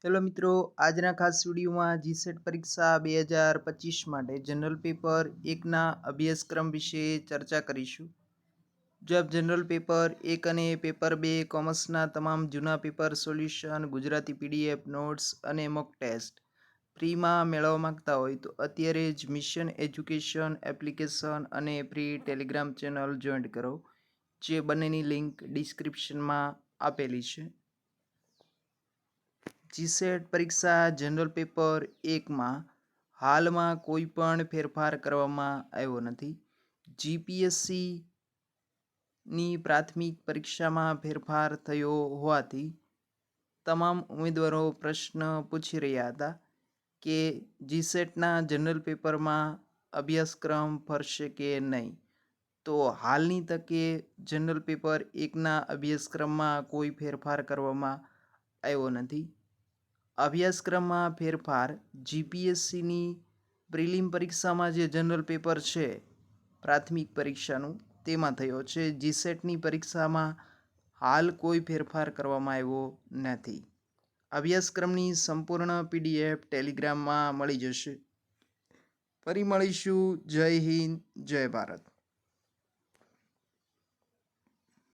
Hello મિત્રો, આજના ખાસ વિડીયોમાં જીસેટ પરીક્ષા 2025 માટે જનરલ પેપર 1ના અભ્યાસક્રમ વિશે ચર્ચા કરીશું. જો આપ જનરલ પેપર 1 અને પેપર 2 કોમર્સના તમામ જૂના paper solution, Gujarati PDF notes અને મોક ટેસ્ટ ફ્રીમાં મેળવવા માંગતા હોય તો અત્યારે જ મિશન એજ્યુકેશન એપ્લિકેશન અને ફ્રી ટેલિગ્રામ ચેનલ જોઈન્ટ કરો, જે બંનેની લિંક ડિસ્ક્રિપ્શનમાં આપેલી છે. જીસેટ પરીક્ષા જનરલ પેપર 1માં હાલમાં કોઈ પણ ફેરફાર કરવામાં આવ્યો નથી. જીપીએસસીની પ્રાથમિક પરીક્ષામાં ફેરફાર થયો હોવાથી તમામ ઉમેદવારો પ્રશ્ન પૂછી રહ્યા હતા કે જીસેટના જનરલ પેપરમાં અભ્યાસક્રમ ફરશે કે નહીં. તો હાલની તકે જનરલ પેપર 1ના અભ્યાસક્રમમાં કોઈ ફેરફાર કરવામાં આવ્યો નથી. અભ્યાસક્રમમાં ફેરફાર જીપીએસસીની પ્રિલિમ પરીક્ષામાં જે જનરલ પેપર છે પ્રાથમિક પરીક્ષાનું, તેમાં થયો છે. જીસેટની પરીક્ષામાં હાલ કોઈ ફેરફાર કરવામાં આવ્યો નથી. અભ્યાસક્રમની સંપૂર્ણ પીડીએફ ટેલિગ્રામમાં મળી જશે. ફરી મળીશું. જય હિન્દ, જય ભારત.